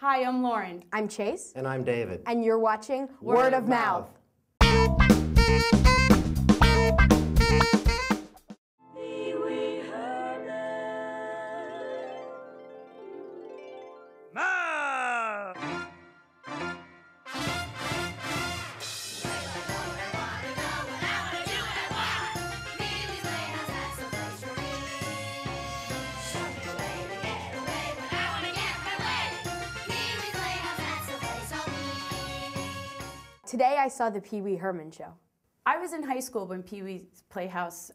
Hi, I'm Lorin. I'm Chase. And I'm David. And you're watching Word of Mouth. Today I saw the Pee Wee Herman show. I was in high school when Pee Wee's Playhouse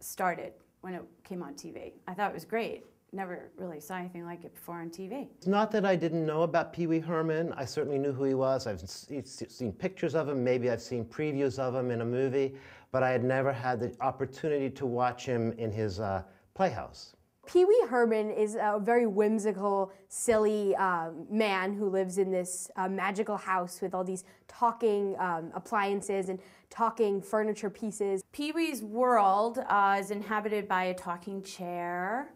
started, when it came on TV. I thought it was great. Never really saw anything like it before on TV. It's not that I didn't know about Pee Wee Herman. I certainly knew who he was. I've seen pictures of him. Maybe I've seen previews of him in a movie, but I had never had the opportunity to watch him in his Playhouse. Pee Wee Herman is a very whimsical, silly man who lives in this magical house with all these talking appliances and talking furniture pieces. Pee Wee's world is inhabited by a talking chair,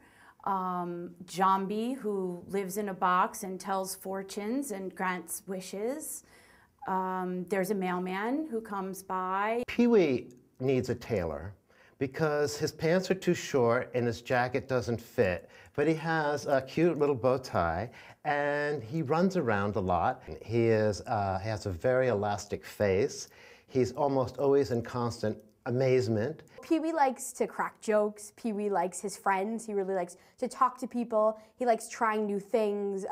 Jambi, who lives in a box and tells fortunes and grants wishes. There's a mailman who comes by. Pee Wee needs a tailor, because his pants are too short and his jacket doesn't fit, but he has a cute little bow tie and he runs around a lot. He has a very elastic face. He's almost always in constant amazement. Pee Wee likes to crack jokes. Pee Wee likes his friends. He really likes to talk to people. He likes trying new things.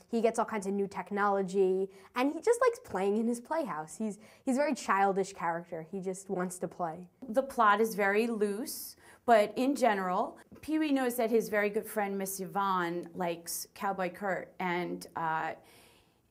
He gets all kinds of new technology, and he just likes playing in his playhouse. He's a very childish character. He just wants to play. The plot is very loose, but in general, Pee Wee knows that his very good friend Miss Yvonne likes Cowboy Kurt, and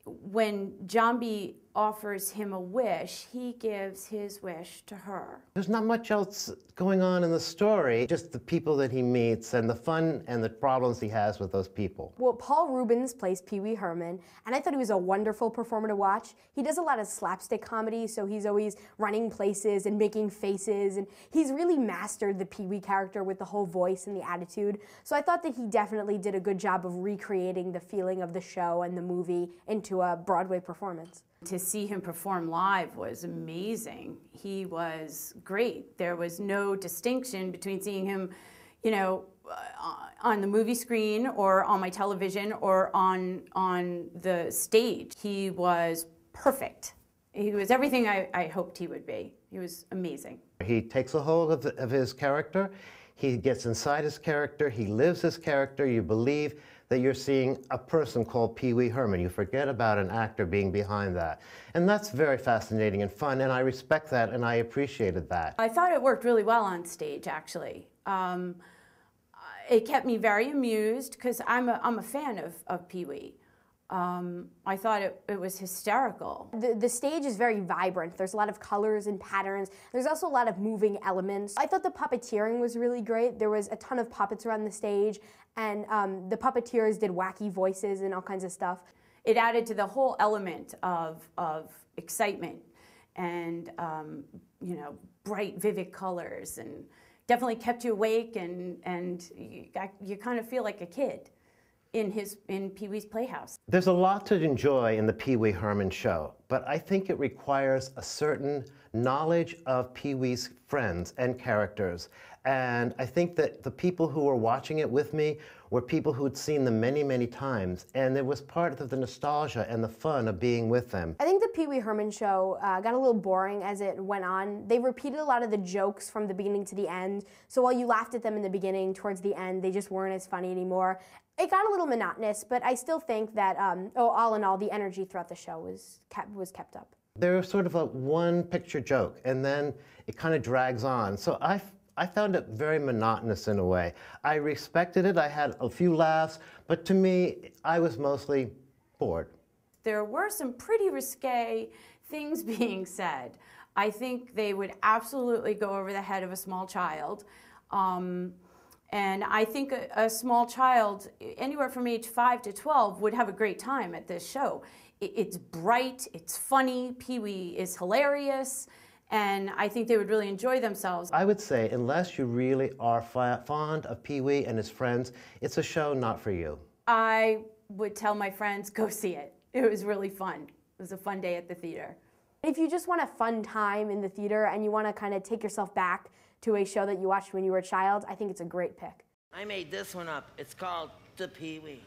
when Jambi offers him a wish, he gives his wish to her. There's not much else going on in the story, just the people that he meets and the fun and the problems he has with those people. Well, Paul Reubens plays Pee Wee Herman, and I thought he was a wonderful performer to watch. He does a lot of slapstick comedy, so he's always running places and making faces, and he's really mastered the Pee Wee character with the whole voice and the attitude. So I thought that he definitely did a good job of recreating the feeling of the show and the movie into a Broadway performance. To see him perform live was amazing. He was great. There was no distinction between seeing him, you know, on the movie screen or on my television or on the stage. He was perfect. He was everything I hoped he would be. He was amazing. He takes a hold of his character. He gets inside his character. He lives his character. You believe that you're seeing a person called Pee Wee Herman. You forget about an actor being behind that. And that's very fascinating and fun, and I respect that, and I appreciated that. I thought it worked really well on stage, actually. It kept me very amused, because I'm a fan of Pee Wee. I thought it was hysterical. The stage is very vibrant. There's a lot of colors and patterns. There's also a lot of moving elements. I thought the puppeteering was really great. There was a ton of puppets around the stage, and the puppeteers did wacky voices and all kinds of stuff. It added to the whole element of excitement and you know, bright, vivid colors, and definitely kept you awake, and you kind of feel like a kid in Pee Wee's Playhouse. There's a lot to enjoy in the Pee Wee Herman show, but I think it requires a certain knowledge of Pee Wee's friends and characters. And I think that the people who were watching it with me were people who'd seen them many, many times, and it was part of the nostalgia and the fun of being with them. I think the Pee Wee Herman show got a little boring as it went on. They repeated a lot of the jokes from the beginning to the end, so while you laughed at them in the beginning, towards the end, they just weren't as funny anymore. It got a little monotonous, but I still think that, all in all, the energy throughout the show was kept up. They're sort of a one-picture joke, and then it kind of drags on. So I found it very monotonous in a way. I respected it. I had a few laughs, but to me, I was mostly bored. There were some pretty risque things being said. I think they would absolutely go over the head of a small child. And I think a small child, anywhere from age 5 to 12, would have a great time at this show. It's bright, it's funny, Pee Wee is hilarious, and I think they would really enjoy themselves. I would say, unless you really are fond of Pee Wee and his friends, it's a show not for you. I would tell my friends, go see it. It was really fun. It was a fun day at the theater. If you just want a fun time in the theater and you want to kind of take yourself back to a show that you watched when you were a child, I think it's a great pick. I made this one up. It's called The Pee-wee.